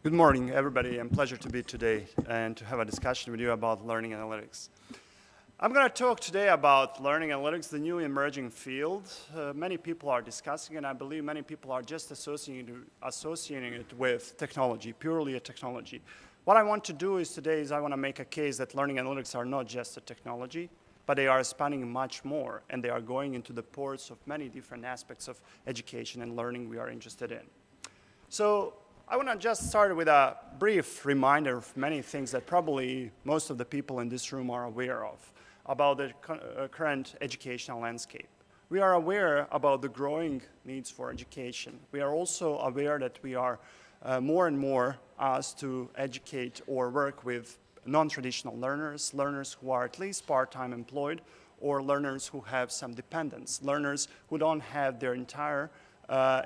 Good morning, everybody. It's a pleasure to be today and to have a discussion with you about learning analytics. I'm going to talk today about learning analytics, the new emerging field. Many people are discussing it, and I believe many people are just associating it with technology, purely a technology. What I want to do today is I want to make a case that learning analytics are not just a technology, but they are spanning much more, and they are going into the pores of many different aspects of education and learning we are interested in. So I want to just start with a brief reminder of many things that probably most of the people in this room are aware of about the current educational landscape. We are aware about the growing needs for education. We are also aware that we are more and more asked to educate or work with non-traditional learners, learners who are at least part-time employed, or learners who have some dependents, learners who don't have their entire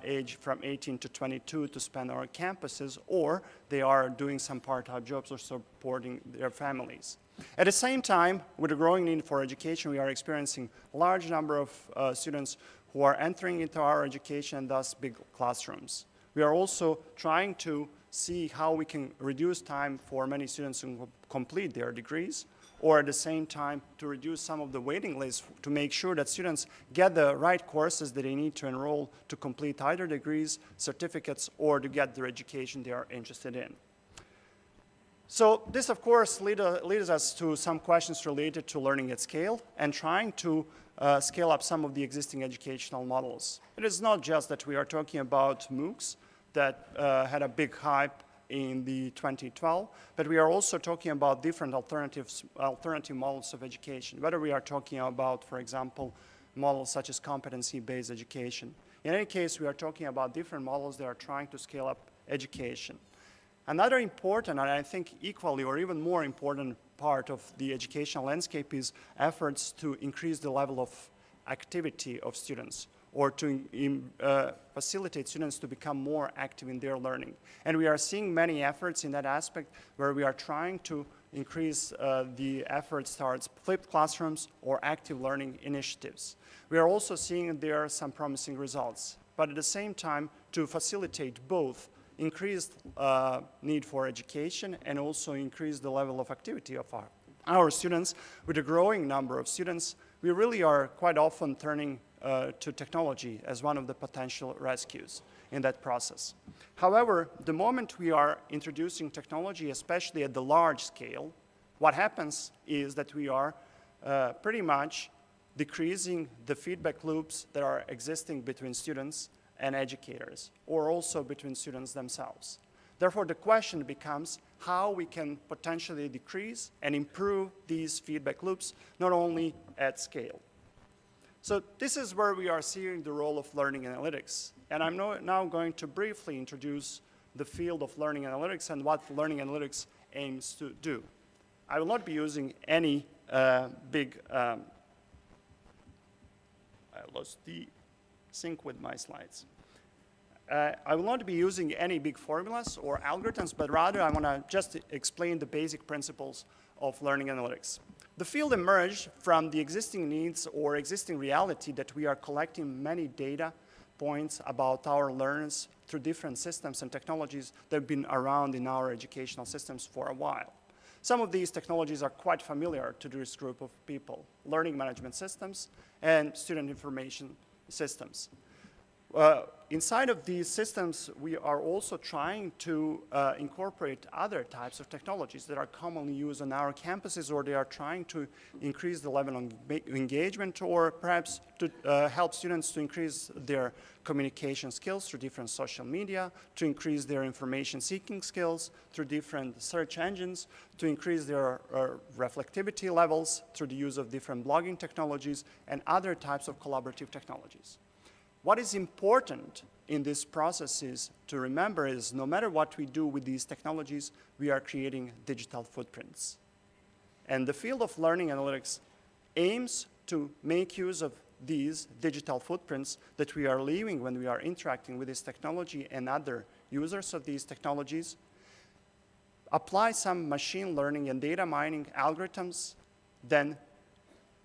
age from 18 to 22 to spend on our campuses, or they are doing some part-time jobs or supporting their families. At the same time, with the growing need for education, we are experiencing a large number of students who are entering into our education and thus big classrooms. We are also trying to see how we can reduce time for many students who complete their degrees, or at the same time to reduce some of the waiting lists to make sure that students get the right courses that they need to enroll to complete either degrees, certificates, or to get their education they are interested in. So this, of course, leads us to some questions related to learning at scale and trying to scale up some of the existing educational models. It is not just that we are talking about MOOCs that had a big hype in the 2012, but we are also talking about different alternative models of education, whether we are talking about, for example, models such as competency-based education. In any case, we are talking about different models that are trying to scale up education. Another important, and I think equally or even more important part of the educational landscape is efforts to increase the level of activity of students, or to facilitate students to become more active in their learning. And we are seeing many efforts in that aspect where we are trying to increase the efforts towards flipped classrooms or active learning initiatives. We are also seeing there some promising results, but at the same time to facilitate both increased need for education and also increase the level of activity of our students. With a growing number of students, we really are quite often turning to technology as one of the potential rescues in that process. However, the moment we are introducing technology, especially at the large scale, what happens is that we are pretty much decreasing the feedback loops that are existing between students and educators, or also between students themselves. Therefore, the question becomes how we can potentially decrease and improve these feedback loops, not only at scale. So this is where we are seeing the role of learning analytics. And I'm now going to briefly introduce the field of learning analytics and what learning analytics aims to do. I will not be using any big, I lost the sync with my slides. I will not be using any big formulas or algorithms, but rather I want to just explain the basic principles of learning analytics. The field emerged from the existing needs or existing reality that we are collecting many data points about our learners through different systems and technologies that have been around in our educational systems for a while. Some of these technologies are quite familiar to this group of people: learning management systems and student information systems. Inside of these systems, we are also trying to incorporate other types of technologies that are commonly used on our campuses, or they are trying to increase the level of engagement, or perhaps to help students to increase their communication skills through different social media, to increase their information seeking skills through different search engines, to increase their reflectivity levels through the use of different blogging technologies and other types of collaborative technologies. What is important in this process is to remember is no matter what we do with these technologies, we are creating digital footprints. And the field of learning analytics aims to make use of these digital footprints that we are leaving when we are interacting with this technology and other users of these technologies, apply some machine learning and data mining algorithms, then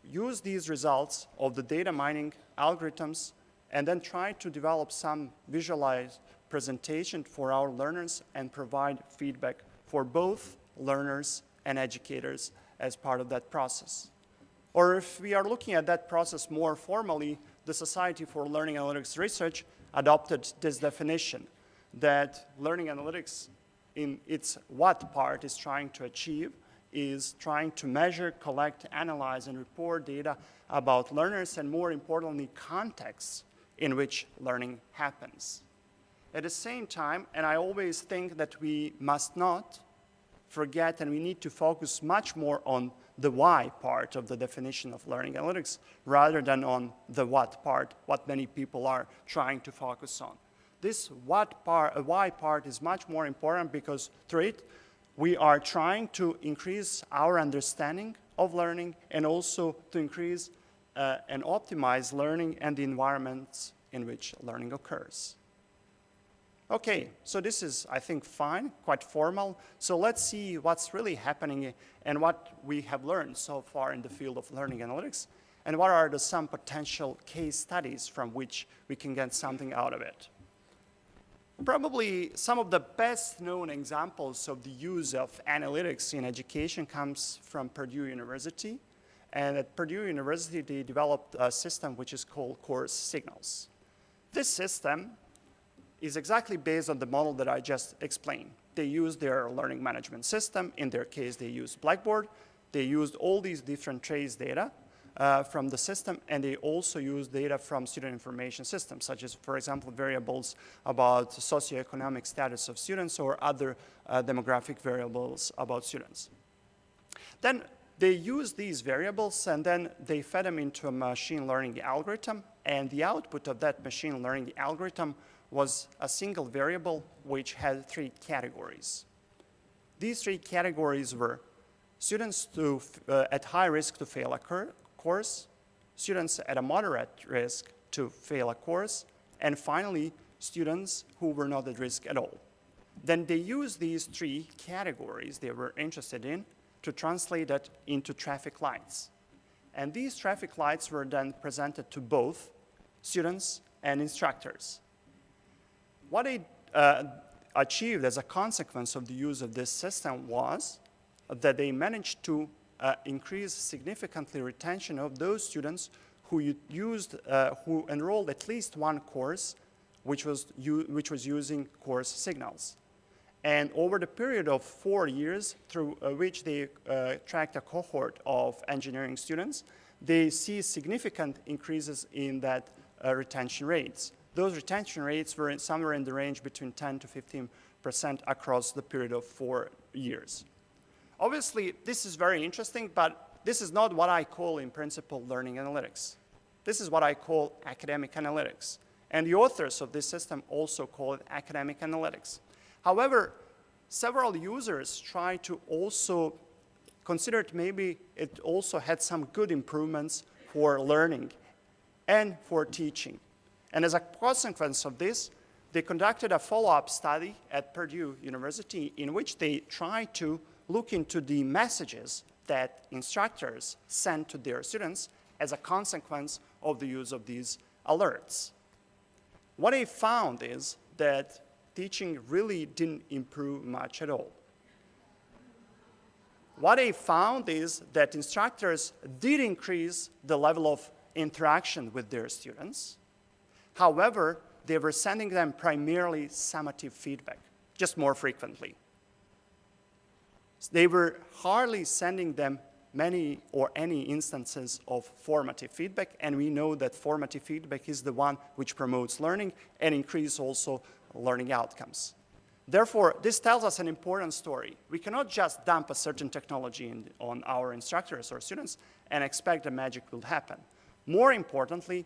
use these results of the data mining algorithms and then try to develop some visualized presentation for our learners and provide feedback for both learners and educators as part of that process. Or if we are looking at that process more formally, the Society for Learning Analytics Research adopted this definition that learning analytics in its what part is trying to achieve is trying to measure, collect, analyze, and report data about learners and, more importantly, contexts in which learning happens. At the same time, and I always think that we must not forget and we need to focus much more on the why part of the definition of learning analytics rather than on the what part, what many people are trying to focus on. This why part is much more important because through it, we are trying to increase our understanding of learning and also to increase and optimize learning and the environments in which learning occurs. Okay, so this is, I think, fine, quite formal. So let's see what's really happening and what we have learned so far in the field of learning analytics, and what are some potential case studies from which we can get something out of it. Probably some of the best known examples of the use of analytics in education comes from Purdue University. And at Purdue University, they developed a system which is called Course Signals. This system is exactly based on the model that I just explained. They use their learning management system. In their case, they used Blackboard. They used all these different trace data from the system, and they also use data from student information systems, such as, for example, variables about socioeconomic status of students or other demographic variables about students. Then they use these variables, and then they fed them into a machine learning algorithm, and the output of that machine learning algorithm was a single variable which had 3 categories. These 3 categories were students at high risk to fail a course, students at a moderate risk to fail a course, and finally, students who were not at risk at all. Then they used these 3 categories they were interested in to translate that into traffic lights. And these traffic lights were then presented to both students and instructors. What they achieved as a consequence of the use of this system was that they managed to increase significantly retention of those students who enrolled at least one course which was using course signals. And over the period of 4 years through which they tracked a cohort of engineering students, they see significant increases in that retention rates. Those retention rates were somewhere in the range between 10 to 15% across the period of 4 years. Obviously, this is very interesting, but this is not what I call, in principle, learning analytics. This is what I call academic analytics. And the authors of this system also call it academic analytics. However, several users try to also consider it maybe it also had some good improvements for learning and for teaching. And as a consequence of this, they conducted a follow-up study at Purdue University in which they tried to look into the messages that instructors sent to their students as a consequence of the use of these alerts. What they found is that teaching really didn't improve much at all. What they found is that instructors did increase the level of interaction with their students. However, they were sending them primarily summative feedback, just more frequently. They were hardly sending them many or any instances of formative feedback, and we know that formative feedback is the one which promotes learning and increases also learning outcomes. Therefore, this tells us an important story. We cannot just dump a certain technology on our instructors or students and expect that magic will happen. More importantly,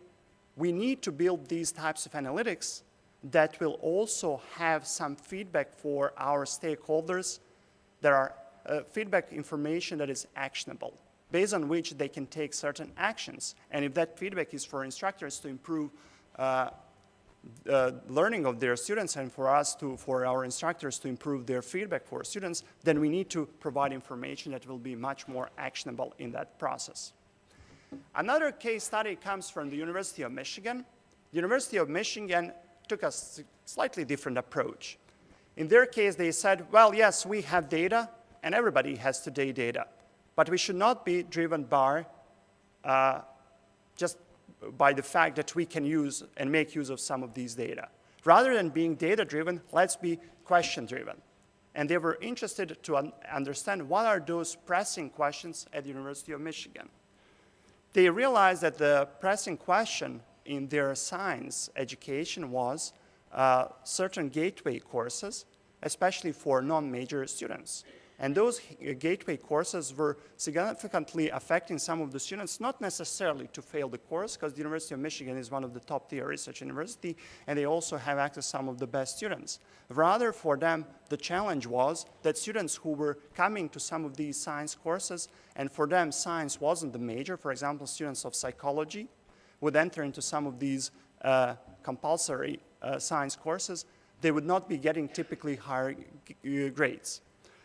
we need to build these types of analytics that will also have some feedback for our stakeholders. There are feedback information that is actionable, based on which they can take certain actions. And if that feedback is for instructors to improve learning of their students and for our instructors to improve their feedback for students, then we need to provide information that will be much more actionable in that process. Another case study comes from the University of Michigan. The University of Michigan took a slightly different approach. In their case, they said, well, yes, we have data, and everybody has today data, but we should not be driven by just by the fact that we can use and make use of some of these data. Rather than being data-driven, let's be question-driven. And they were interested to understand what are those pressing questions at the University of Michigan. They realized that the pressing question in their science education was certain gateway courses, especially for non-major students. And those gateway courses were significantly affecting some of the students, not necessarily to fail the course, because the University of Michigan is one of the top-tier research universities, and they also have access to some of the best students. Rather, for them, the challenge was that students who were coming to some of these science courses, and for them, science wasn't the major, for example, students of psychology would enter into some of these compulsory science courses, they would not be getting typically higher grades.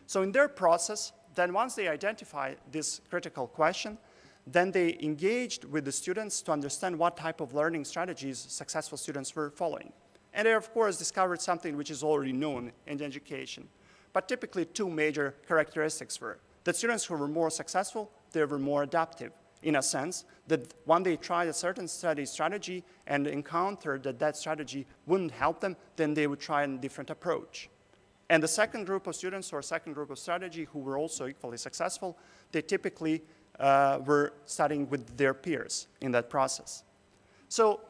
So in their process, then once they identify this critical question, then they engaged with the students to understand what type of learning strategies successful students were following. And they, of course, discovered something which is already known in education. But typically, two major characteristics were that students who were more successful, they were more adaptive, in a sense that when they tried a certain study strategy and encountered that that strategy wouldn't help them, then they would try a different approach. And the second group of students or second group of strategy who were also equally successful, they typically were studying with their peers in that process. So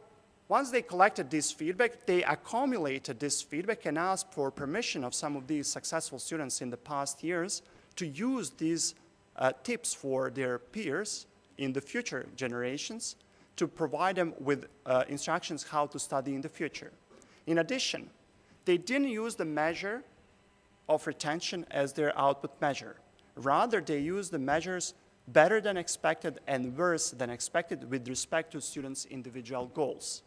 once they collected this feedback, they accumulated this feedback and asked for permission of some of these successful students in the past years to use these tips for their peers in the future generations to provide them with instructions how to study in the future. In addition, they didn't use the measure of retention as their output measure. Rather, they used the measures better than expected and worse than expected with respect to students' individual goals.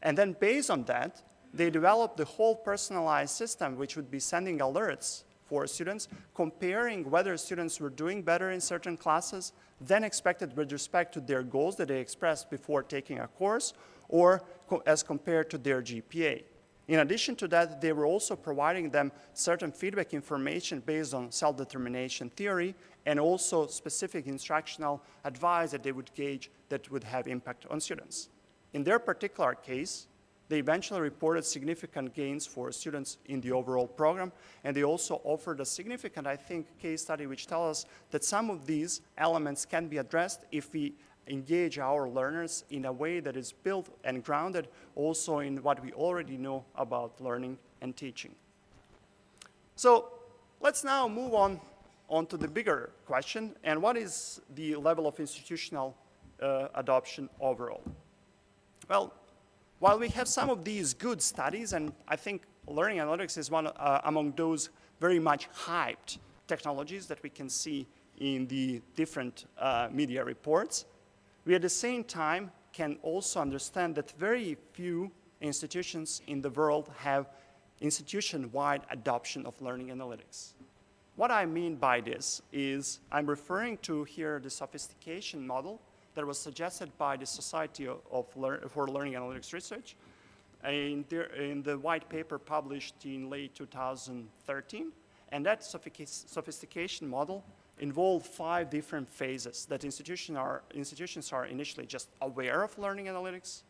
And then based on that, they developed the whole personalized system which would be sending alerts for students, comparing whether students were doing better in certain classes than expected with respect to their goals that they expressed before taking a course, or as compared to their GPA. In addition to that, they were also providing them certain feedback information based on self-determination theory and also specific instructional advice that they would gauge that would have impact on students. In their particular case, they eventually reported significant gains for students in the overall program, and they also offered a significant, I think, case study which tells us that some of these elements can be addressed if we engage our learners in a way that is built and grounded also in what we already know about learning and teaching. So let's now move on to the bigger question, and what is the level of institutional adoption overall? Well, while we have some of these good studies, and I think learning analytics is one among those very much hyped technologies that we can see in the different media reports, we at the same time can also understand that very few institutions in the world have institution-wide adoption of learning analytics. What I mean by this is I'm referring to here the sophistication model that was suggested by the Society for Learning Analytics Research in the white paper published in late 2013. And that sophistication model involved 5 different phases that institutions are initially just aware of learning analytics,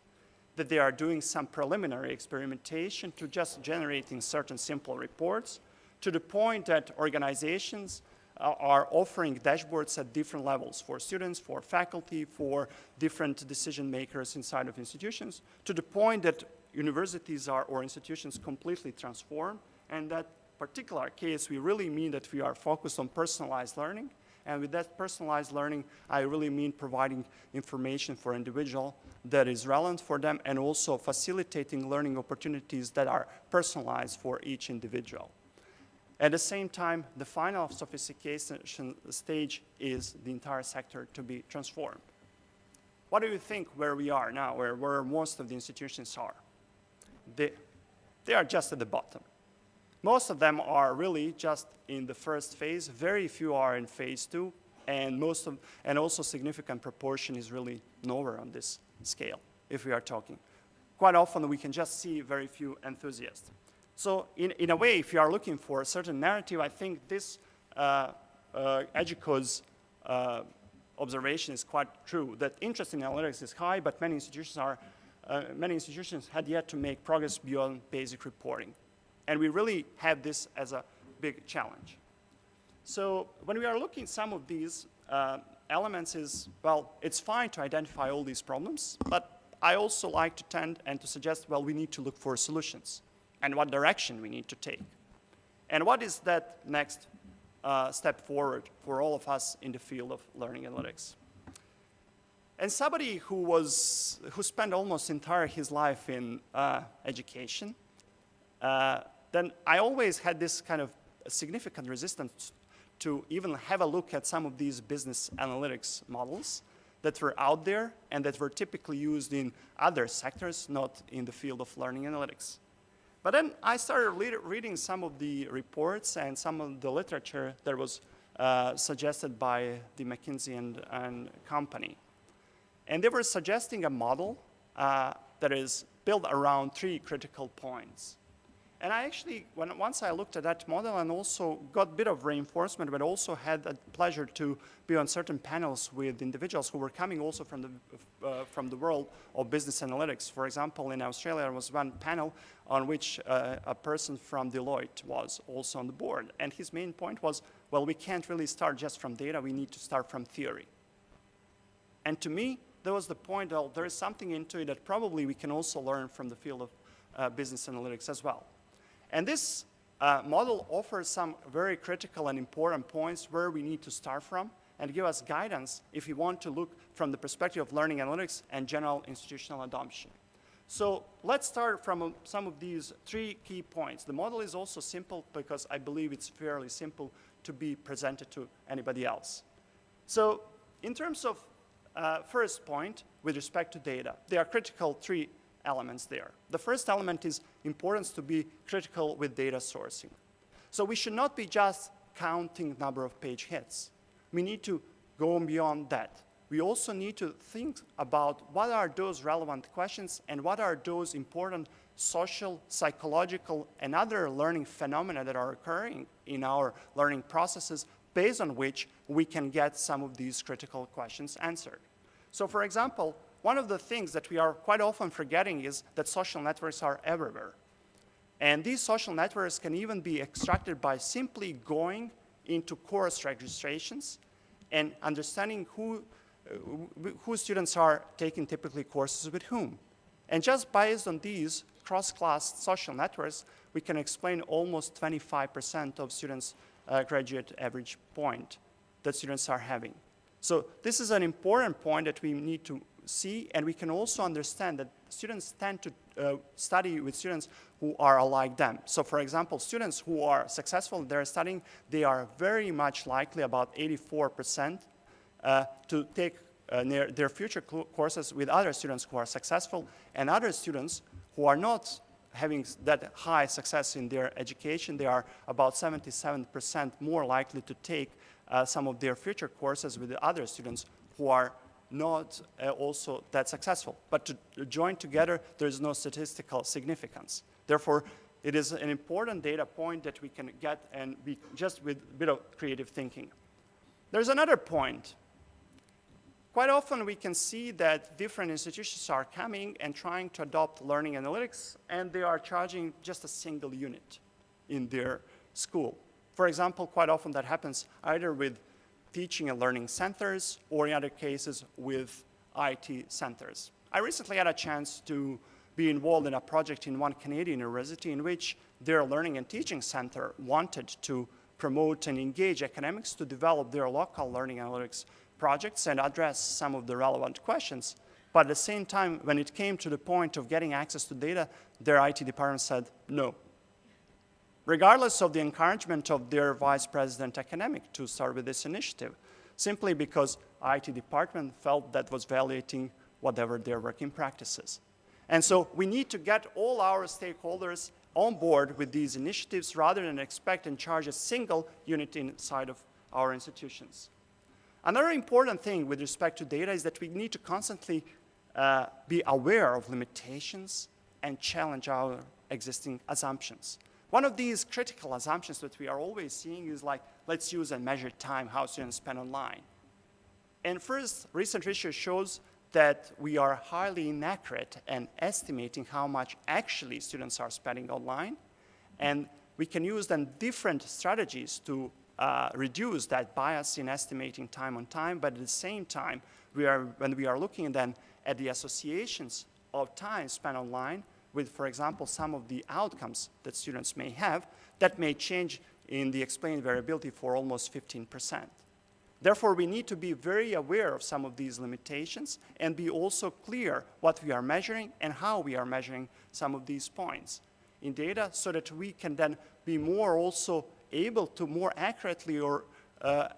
that they are doing some preliminary experimentation to just generating certain simple reports, to the point that organizations are offering dashboards at different levels for students, for faculty, for different decision makers inside of institutions, to the point that universities or institutions completely transform. And that particular case, we really mean that we are focused on personalized learning. And with that personalized learning, I really mean providing information for individual that is relevant for them and also facilitating learning opportunities that are personalized for each individual. At the same time, the final sophistication stage is the entire sector to be transformed. What do you think where we are now, where most of the institutions are? They are just at the bottom. Most of them are really just in the first phase. Very few are in phase 2, and also significant proportion is really nowhere on this scale, if we are talking. quite often we can just see very few enthusiasts. So in a way, if you are looking for a certain narrative, I think this EDUCAUSE observation is quite true, that interest in analytics is high, but many institutions had yet to make progress beyond basic reporting. And we really have this as a big challenge. So when we are looking at some of these elements is, well, it's fine to identify all these problems, but I also like to tend and to suggest, well, we need to look for solutions and what direction we need to take. And what is that next step forward for all of us in the field of learning analytics? And somebody who spent almost entire his life in education, then I always had this kind of significant resistance to even have a look at some of these business analytics models that were out there and that were typically used in other sectors, not in the field of learning analytics. But then I started reading some of the reports and some of the literature that was suggested by the McKinsey and company. And they were suggesting a model that is built around 3 critical points. And I actually, once I looked at that model and also got a bit of reinforcement, but also had the pleasure to be on certain panels with individuals who were coming also from the world of business analytics. For example, in Australia, there was one panel on which a person from Deloitte was also on the board. And his main point was, well, we can't really start just from data, we need to start from theory. And to me, that was the point, well, there is something into it that probably we can also learn from the field of business analytics as well. And this model offers some very critical and important points where we need to start from and give us guidance if we want to look from the perspective of learning analytics and general institutional adoption. So let's start from some of these 3 key points. The model is also simple because I believe it's fairly simple to be presented to anybody else. So in terms of first point with respect to data, there are critical 3 elements there. The first element is importance to be critical with data sourcing. So we should not be just counting number of page hits. We need to go beyond that. We also need to think about what are those relevant questions and what are those important social, psychological, and other learning phenomena that are occurring in our learning processes based on which we can get some of these critical questions answered. So for example, one of the things that we are quite often forgetting is that social networks are everywhere. And these social networks can even be extracted by simply going into course registrations and understanding who students are taking typically courses with whom. And just based on these cross-class social networks, we can explain almost 25% of students' graduate average point that students are having. So this is an important point that we need to see, and we can also understand that students tend to study with students who are alike them. So for example, students who are successful in their studying, they are very much likely, about 84%, to take their future courses with other students who are successful, and other students who are not having that high success in their education, they are about 77% more likely to take some of their future courses with the other students who are not also that successful. But to join together, there is no statistical significance. Therefore, it is an important data point that we can get and be just with a bit of creative thinking. There's another point. Quite often we can see that different institutions are coming and trying to adopt learning analytics, and they are charging just a single unit in their school. For example, quite often that happens either with teaching and learning centers, or in other cases with IT centers. I recently had a chance to be involved in a project in one Canadian university in which their learning and teaching center wanted to promote and engage academics to develop their local learning analytics projects and address some of the relevant questions. But at the same time, when it came to the point of getting access to data, their IT department said no. Regardless of the encouragement of their vice president academic to start with this initiative, simply because IT department felt that was violating whatever their working practices. And so we need to get all our stakeholders on board with these initiatives rather than expect and charge a single unit inside of our institutions. Another important thing with respect to data is that we need to constantly be aware of limitations and challenge our existing assumptions. One of these critical assumptions that we are always seeing is like, let's use and measure time, how students spend online. And first, recent research shows that we are highly inaccurate in estimating how much actually students are spending online. And we can use then different strategies to reduce that bias in estimating time on time, but at the same time, when we are looking then at the associations of time spent online with, for example, some of the outcomes that students may have, that may change in the explained variability for almost 15%. Therefore, we need to be very aware of some of these limitations and be also clear what we are measuring and how we are measuring some of these points in data so that we can then be more also able to more accurately or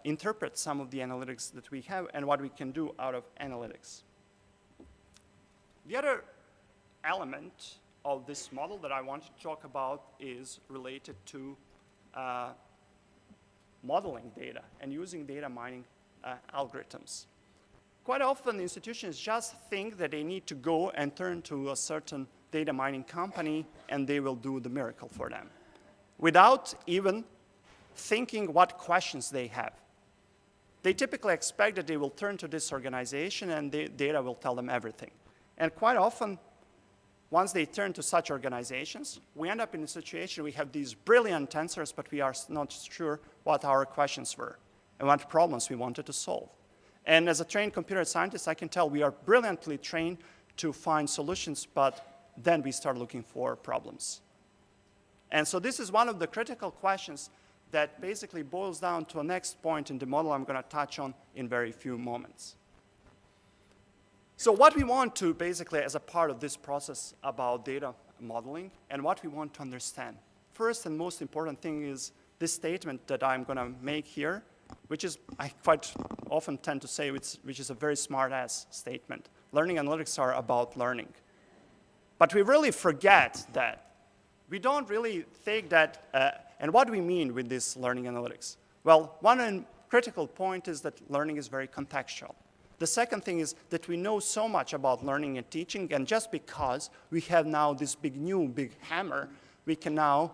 interpret some of the analytics that we have and what we can do out of analytics. The other element of this model that I want to talk about is related to modeling data and using data mining algorithms. Quite often, institutions just think that they need to go and turn to a certain data mining company and they will do the miracle for them, without even thinking what questions they have. They typically expect that they will turn to this organization and the data will tell them everything. And quite often, once they turn to such organizations, we end up in a situation we have these brilliant answers, but we are not sure what our questions were and what problems we wanted to solve. And as a trained computer scientist, I can tell we are brilliantly trained to find solutions, but then we start looking for problems. And so this is one of the critical questions that basically boils down to a next point in the model I'm going to touch on in very few moments. So what we want to basically, as a part of this process about data modeling and what we want to understand, first and most important thing is this statement that I'm going to make here, which is, I quite often tend to say, which is a very smart-ass statement. Learning analytics are about learning. But we really forget that. We don't really think that, and what do we mean with this learning analytics? Well, one critical point is that learning is very contextual. The second thing is that we know so much about learning and teaching, and just because we have now this big hammer, we can now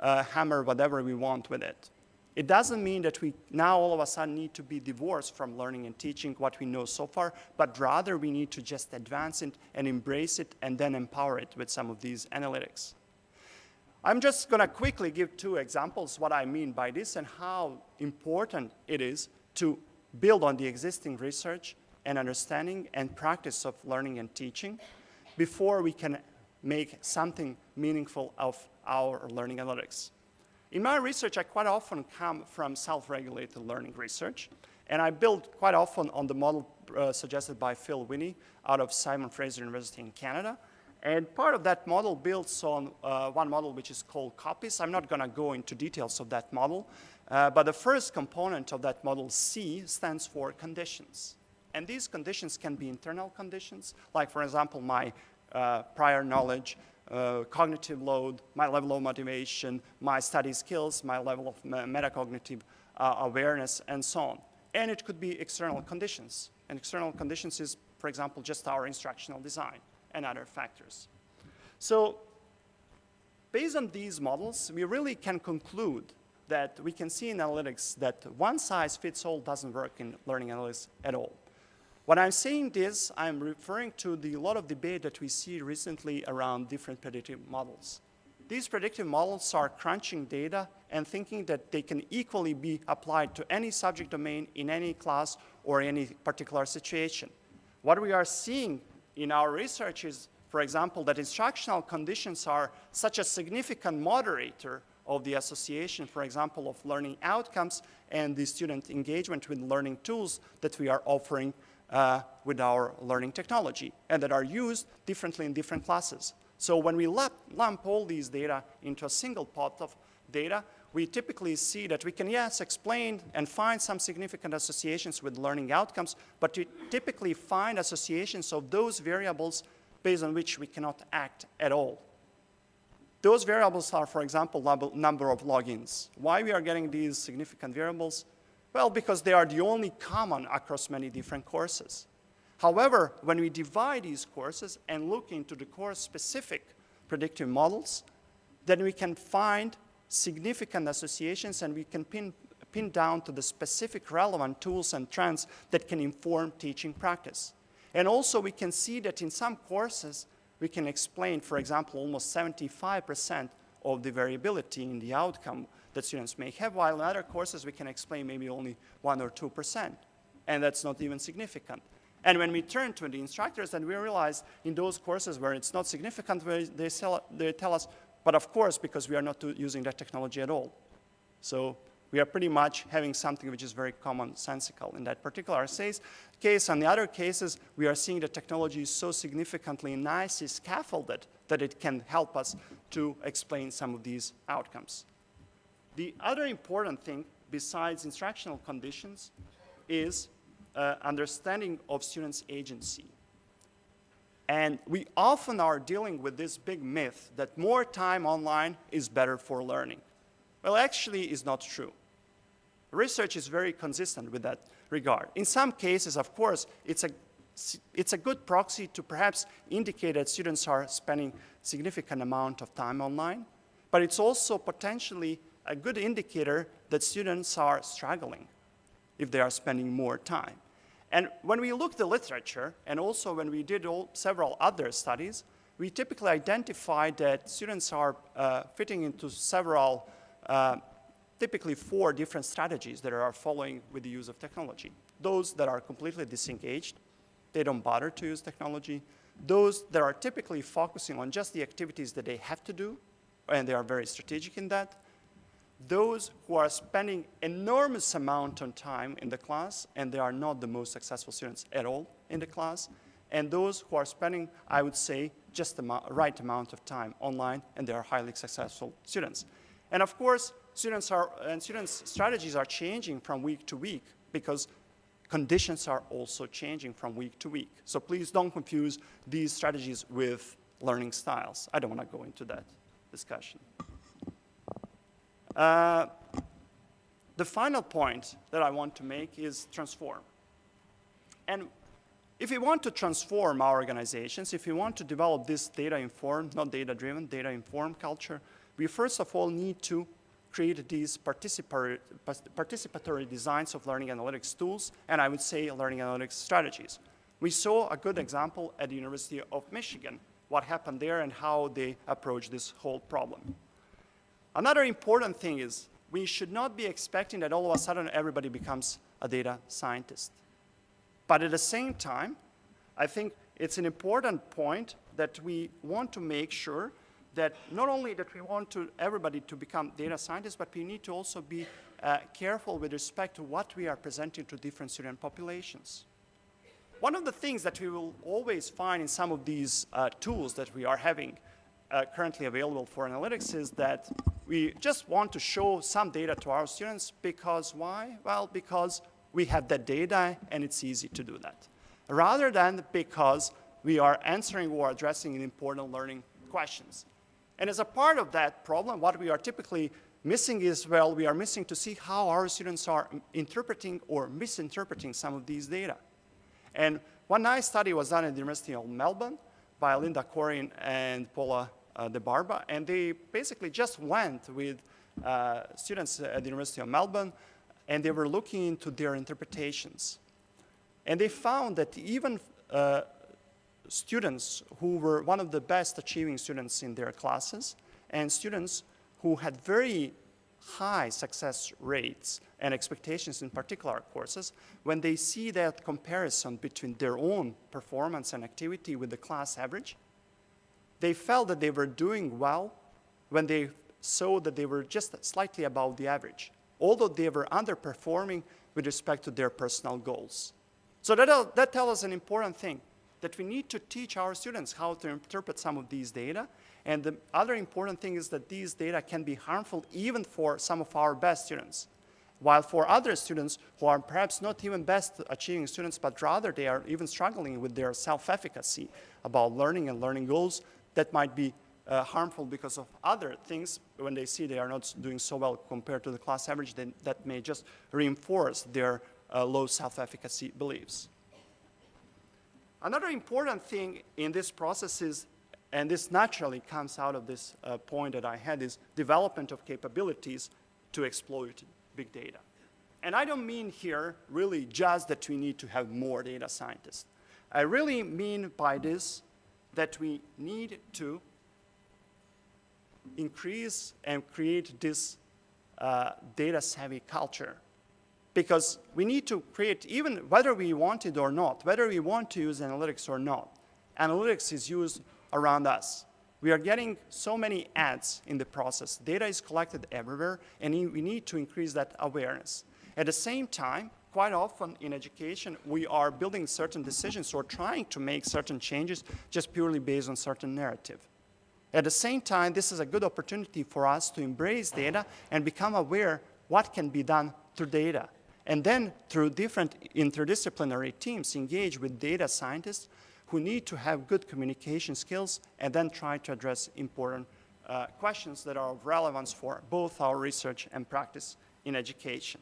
hammer whatever we want with it. It doesn't mean that we now all of a sudden need to be divorced from learning and teaching what we know so far, but rather we need to just advance it and embrace it and then empower it with some of these analytics. I'm just going to quickly give two examples what I mean by this and how important it is to build on the existing research and understanding and practice of learning and teaching before we can make something meaningful of our learning analytics. In my research, I quite often come from self-regulated learning research, and I build quite often on the model suggested by Phil Winnie out of Simon Fraser University in Canada. And part of that model builds on one model which is called copies. I'm not going to go into details of that model, but the first component of that model, C, stands for conditions. And these conditions can be internal conditions, like, for example, my prior knowledge, cognitive load, my level of motivation, my study skills, my level of metacognitive awareness, and so on. And it could be external conditions. And external conditions is, for example, just our instructional design and other factors. So based on these models, we really can conclude that we can see in analytics that one size fits all doesn't work in learning analytics at all. When I'm saying this, I'm referring to the lot of debate that we see recently around different predictive models. These predictive models are crunching data and thinking that they can equally be applied to any subject domain in any class or any particular situation. What we are seeing in our research is, for example, that instructional conditions are such a significant moderator of the association, for example, of learning outcomes and the student engagement with learning tools that we are offering with our learning technology and that are used differently in different classes. So when we lump all these data into a single pot of data, we typically see that we can, yes, explain and find some significant associations with learning outcomes, but we typically find associations of those variables based on which we cannot act at all. Those variables are, for example, number of logins. Why we are getting these significant variables? Well, because they are the only common across many different courses. However, when we divide these courses and look into the course-specific predictive models, then we can find significant associations and we can pin down to the specific relevant tools and trends that can inform teaching practice. And also we can see that in some courses, we can explain, for example, almost 75% of the variability in the outcome that students may have, while in other courses we can explain maybe only 1 or 2%, and that's not even significant. And when we turn to the instructors, then we realize in those courses where it's not significant, they tell us, but of course, because we are not using that technology at all. So we are pretty much having something which is very commonsensical in that particular case. On the other cases, we are seeing the technology is so significantly nicely scaffolded that it can help us to explain some of these outcomes. The other important thing besides instructional conditions is understanding of students' agency. And we often are dealing with this big myth that more time online is better for learning. Well, actually, it's not true. Research is very consistent with that regard. In some cases, of course, it's a good proxy to perhaps indicate that students are spending significant amount of time online, but it's also potentially a good indicator that students are struggling if they are spending more time. And when we look at the literature, and also when we did several other studies, we typically identified that students are fitting into several, typically 4 different strategies that are following with the use of technology. Those that are completely disengaged, they don't bother to use technology. Those that are typically focusing on just the activities that they have to do, and they are very strategic in that. Those who are spending enormous amount of time in the class, and they are not the most successful students at all in the class. And those who are spending, I would say, just the right amount of time online, and they are highly successful students. And of course, students' strategies are changing from week to week because conditions are also changing from week to week. So please don't confuse these strategies with learning styles. I don't want to go into that discussion. The final point that I want to make is transform. And if we want to transform our organizations, if we want to develop this data-informed, not data-driven, data-informed culture, we first of all need to create these participatory designs of learning analytics tools, and I would say learning analytics strategies. We saw a good example at the University of Michigan, what happened there and how they approached this whole problem. Another important thing is we should not be expecting that all of a sudden everybody becomes a data scientist. But at the same time, I think it's an important point that we want to make sure that not only that we want everybody to become data scientists, but we need to also be careful with respect to what we are presenting to different student populations. One of the things that we will always find in some of these tools that we are having currently available for analytics is that we just want to show some data to our students because why? Well, because we have that data and it's easy to do that. Rather than because we are answering or addressing important learning questions. And as a part of that problem, what we are typically missing is, well, we are missing to see how our students are interpreting or misinterpreting some of these data. And one nice study was done at the University of Melbourne by Linda Corin and Paula DeBarba, and they basically just went with students at the University of Melbourne, and they were looking into their interpretations. And they found that even students who were one of the best achieving students in their classes, and students who had very high success rates and expectations in particular courses, when they see that comparison between their own performance and activity with the class average, they felt that they were doing well when they saw that they were just slightly above the average, although they were underperforming with respect to their personal goals. So that tells us an important thing, that we need to teach our students how to interpret some of these data. And the other important thing is that these data can be harmful even for some of our best students. While for other students who are perhaps not even best achieving students, but rather they are even struggling with their self-efficacy about learning and learning goals, that might be harmful because of other things. When they see they are not doing so well compared to the class average, then that may just reinforce their low self-efficacy beliefs. Another important thing in this process is and this naturally comes out of this point that I had, is development of capabilities to exploit big data. And I don't mean here really just that we need to have more data scientists. I really mean by this that we need to increase and create this data-savvy culture. Because we need to create, even whether we want it or not, whether we want to use analytics or not, analytics is used around us. We are getting so many ads in the process. Data is collected everywhere, and we need to increase that awareness. At the same time, quite often in education, we are building certain decisions or trying to make certain changes just purely based on certain narrative. At the same time, this is a good opportunity for us to embrace data and become aware what can be done through data. And then through different interdisciplinary teams, engage with data scientists who need to have good communication skills and then try to address important questions that are of relevance for both our research and practice in education.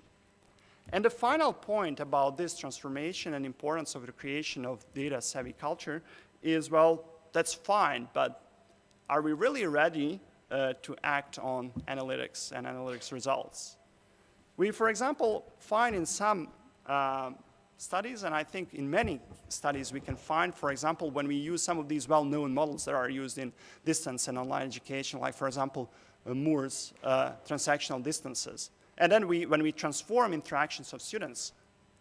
And the final point about this transformation and importance of the creation of data-savvy culture is, well, that's fine, but are we really ready to act on analytics and analytics results? We, for example, find in some studies, and I think in many studies we can find, for example, when we use some of these well-known models that are used in distance and online education, like, for example, Moore's transactional distances. And then when we transform interactions of students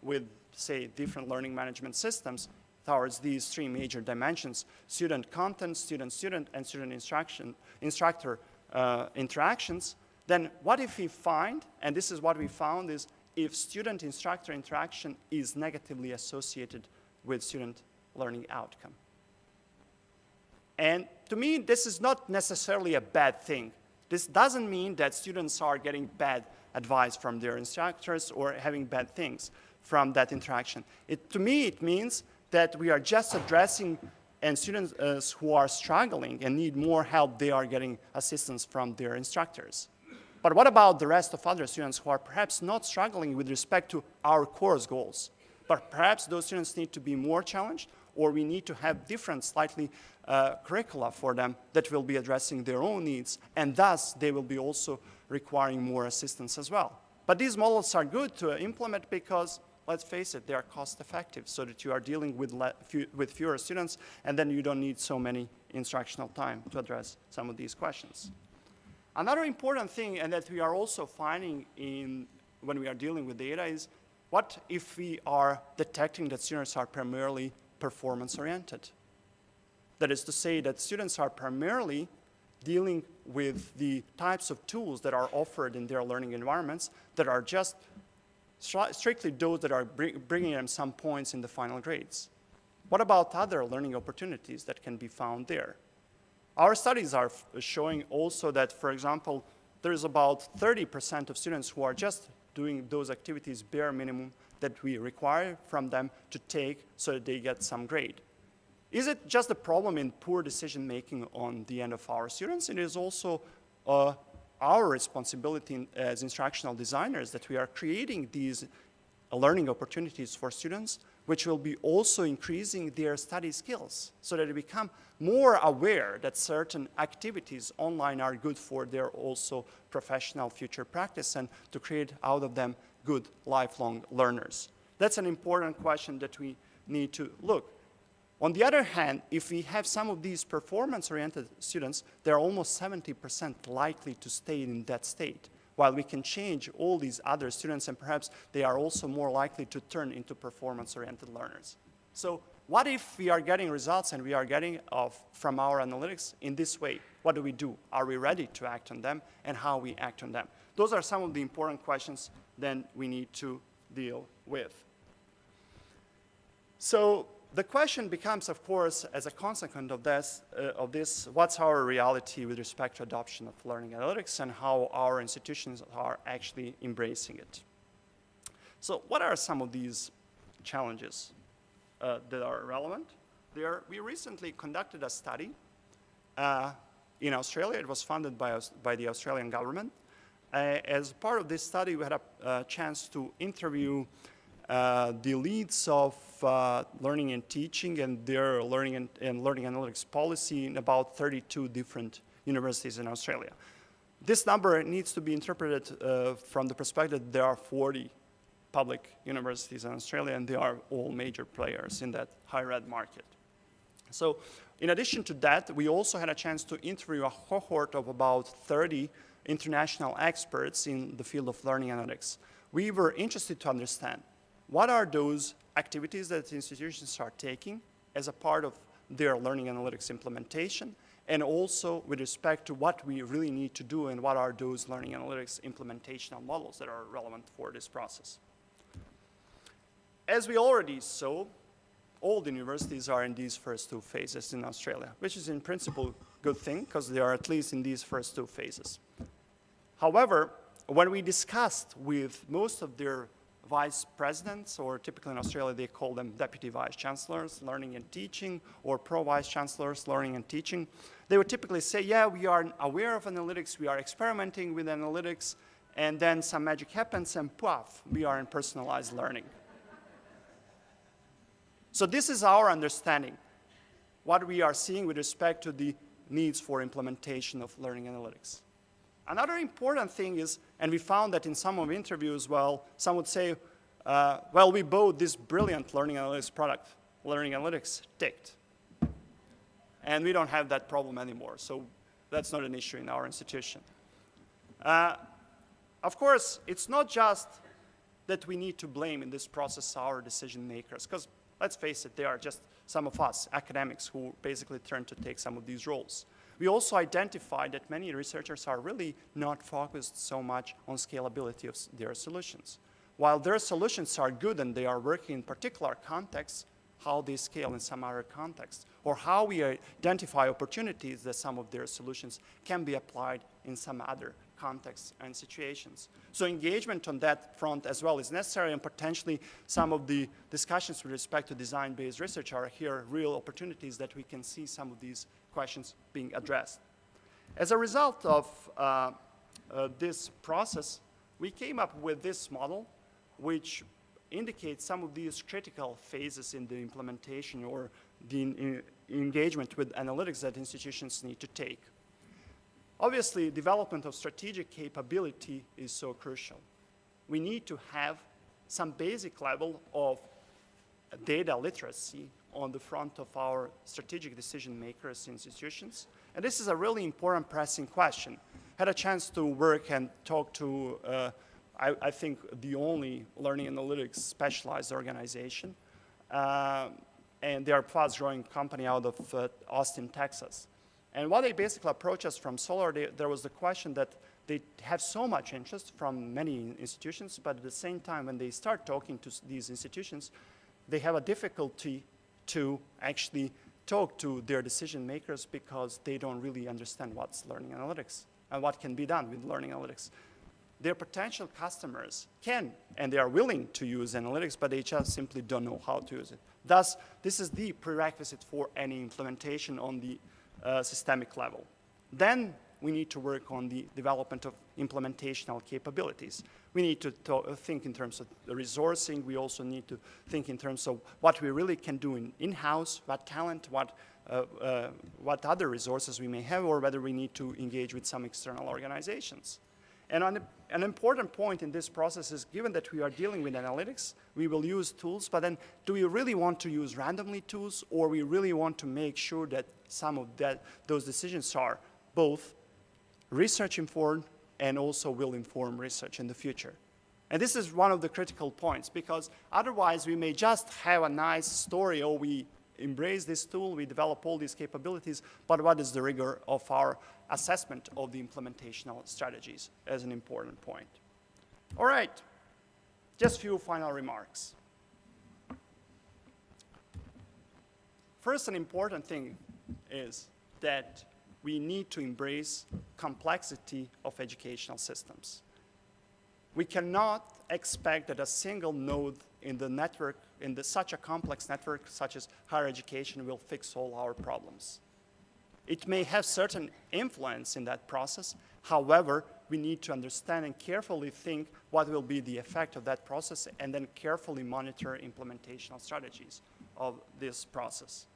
with, say, different learning management systems towards these three major dimensions, student content, student-student, and student-instructor interactions, then what if we find, and this is what we found, is if student-instructor interaction is negatively associated with student learning outcome. And to me, this is not necessarily a bad thing. This doesn't mean that students are getting bad advice from their instructors or having bad things from that interaction. To me, it means that we are just addressing and students who are struggling and need more help, they are getting assistance from their instructors. But what about the rest of other students who are perhaps not struggling with respect to our course goals? But perhaps those students need to be more challenged, or we need to have different, slightly curricula for them that will be addressing their own needs, and thus they will be also requiring more assistance as well. But these models are good to implement because, let's face it, they are cost effective, so that you are dealing with fewer students, and then you don't need so many instructional time to address some of these questions. Another important thing, and that we are also finding when we are dealing with data, is what if we are detecting that students are primarily performance-oriented? That is to say that students are primarily dealing with the types of tools that are offered in their learning environments that are just strictly those that are bringing them some points in the final grades. What about other learning opportunities that can be found there? Our studies are showing also that, for example, there is about 30% of students who are just doing those activities bare minimum that we require from them to take so that they get some grade. Is it just a problem in poor decision-making on the end of our students? It is also our responsibility as instructional designers that we are creating these learning opportunities for students, which will be also increasing their study skills so that they become more aware that certain activities online are good for their also professional future practice and to create out of them good lifelong learners. That's an important question that we need to look. On the other hand, if we have some of these performance-oriented students, they're almost 70% likely to stay in that state, while we can change all these other students, and perhaps they are also more likely to turn into performance-oriented learners. So what if we are getting results and we are getting from our analytics in this way? What do we do? Are we ready to act on them, and how we act on them? Those are some of the important questions that we need to deal with. So the question becomes, of course, as a consequence of this, what's our reality with respect to adoption of learning analytics and how our institutions are actually embracing it? So what are some of these challenges that are relevant? We recently conducted a study in Australia. It was funded by the Australian government. As part of this study, we had a chance to interview the leads of learning and teaching and their learning and learning analytics policy in about 32 different universities in Australia. This number needs to be interpreted from the perspective that there are 40 public universities in Australia, and they are all major players in that higher ed market. So in addition to that, we also had a chance to interview a cohort of about 30 international experts in the field of learning analytics. We were interested to understand what are those activities that institutions are taking as a part of their learning analytics implementation, and also with respect to what we really need to do and what are those learning analytics implementational models that are relevant for this process. As we already saw, all the universities are in these first two phases in Australia, which is in principle a good thing because they are at least in these first two phases. However, when we discussed with most of their vice presidents, or typically in Australia they call them deputy vice chancellors, learning and teaching, or pro-vice chancellors, learning and teaching, they would typically say, yeah, we are aware of analytics, we are experimenting with analytics, and then some magic happens and poof, we are in personalized learning. So this is our understanding, what we are seeing with respect to the needs for implementation of learning analytics. Another important thing is, and we found that in some of the interviews, well, some would say, well, we bought this brilliant learning analytics product, learning analytics ticked. And we don't have that problem anymore, so that's not an issue in our institution. Of course, it's not just that we need to blame in this process our decision makers, because let's face it, they are just some of us, academics, who basically turn to take some of these roles. We also identified that many researchers are really not focused so much on scalability of their solutions. While their solutions are good and they are working in particular contexts, how they scale in some other context, or how we identify opportunities that some of their solutions can be applied in some other contexts and situations. So engagement on that front as well is necessary, and potentially some of the discussions with respect to design-based research are here real opportunities that we can see some of these questions being addressed. As a result of this process, we came up with this model, which indicates some of these critical phases in the implementation or the engagement with analytics that institutions need to take. Obviously, development of strategic capability is so crucial. We need to have some basic level of data literacy on the front of our strategic decision makers institutions. And this is a really important pressing question. Had a chance to work and talk to, I think, the only learning analytics specialized organization. And they are a fast-growing company out of Austin, Texas. And while they basically approach us from Solar, there was the question that they have so much interest from many institutions, but at the same time, when they start talking to these institutions, they have a difficulty to actually talk to their decision makers because they don't really understand what's learning analytics and what can be done with learning analytics. Their potential customers can, and they are willing to use analytics, but they just simply don't know how to use it. Thus, this is the prerequisite for any implementation on the systemic level. Then we need to work on the development of implementational capabilities. We need to think in terms of the resourcing. We also need to think in terms of what we really can do in-house, what talent, what other resources we may have, or whether we need to engage with some external organizations. And an important point in this process is, given that we are dealing with analytics, we will use tools, but then do we really want to use randomly tools, or we really want to make sure that some of those decisions are both research-informed and also will inform research in the future? And this is one of the critical points, because otherwise we may just have a nice story, or we embrace this tool, we develop all these capabilities, but what is the rigor of our assessment of the implementational strategies as an important point? All right, just a few final remarks. First, an important thing is that we need to embrace complexity of educational systems. We cannot expect that a single node in the network, such a complex network such as higher education, will fix all our problems. It may have certain influence in that process. However, we need to understand and carefully think what will be the effect of that process and then carefully monitor implementational strategies of this process.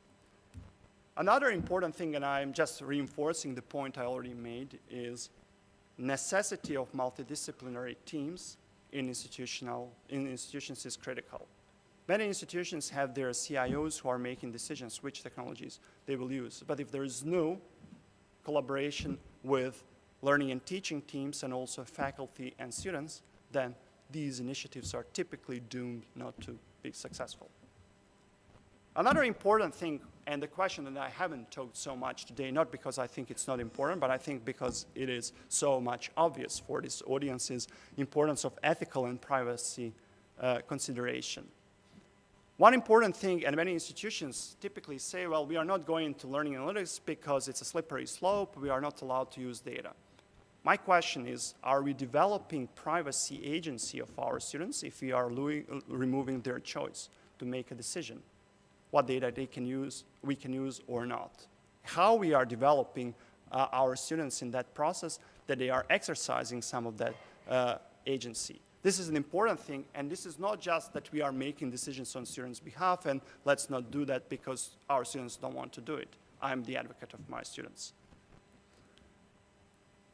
Another important thing, and I'm just reinforcing the point I already made, is necessity of multidisciplinary teams in institutions is critical. Many institutions have their CIOs who are making decisions which technologies they will use. But if there is no collaboration with learning and teaching teams and also faculty and students, then these initiatives are typically doomed not to be successful. Another important thing, and the question that I haven't talked so much today, not because I think it's not important, but I think because it is so much obvious for this audience, is importance of ethical and privacy consideration. One important thing, and many institutions typically say, well, we are not going into learning analytics because it's a slippery slope, we are not allowed to use data. My question is, are we developing privacy agency of our students if we are removing their choice to make a decision? What data they can use, we can use or not? How we are developing our students in that process, that they are exercising some of that agency. This is an important thing, and this is not just that we are making decisions on students' behalf, and let's not do that because our students don't want to do it. I'm the advocate of my students.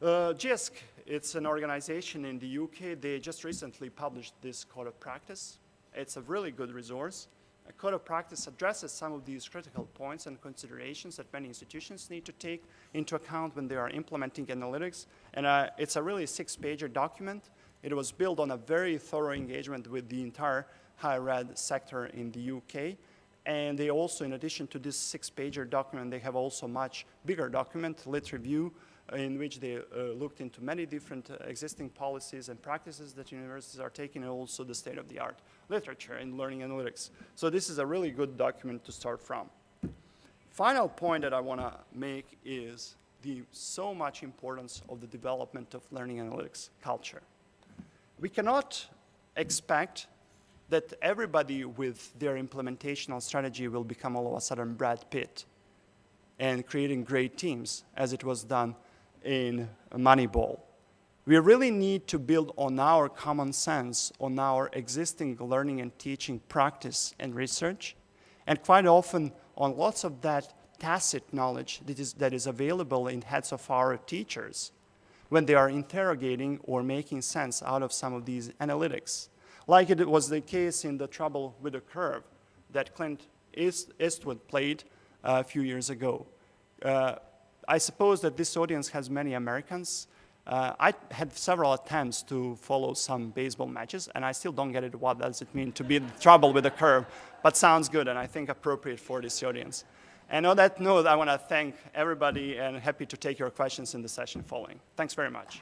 Jisc, it's an organization in the UK. They just recently published this code of practice. It's a really good resource. A code of practice addresses some of these critical points and considerations that many institutions need to take into account when they are implementing analytics. And it's a really 6-pager document. It was built on a very thorough engagement with the entire higher ed sector in the UK. And they also, in addition to this 6-pager document, they have also a much bigger document, Lit Review, in which they looked into many different existing policies and practices that universities are taking, and also the state-of-the-art literature in learning analytics. So this is a really good document to start from. Final point that I want to make is the so much importance of the development of learning analytics culture. We cannot expect that everybody with their implementational strategy will become all of a sudden Brad Pitt and creating great teams, as it was done in Moneyball. We really need to build on our common sense, on our existing learning and teaching practice and research, and quite often on lots of that tacit knowledge that is available in heads of our teachers when they are interrogating or making sense out of some of these analytics. Like it was the case in The Trouble with the Curve that Clint Eastwood played a few years ago. I suppose that this audience has many Americans. I had several attempts to follow some baseball matches, and I still don't get it. What does it mean to be in trouble with the curve? But sounds good, and I think appropriate for this audience. And on that note, I want to thank everybody and happy to take your questions in the session following. Thanks very much.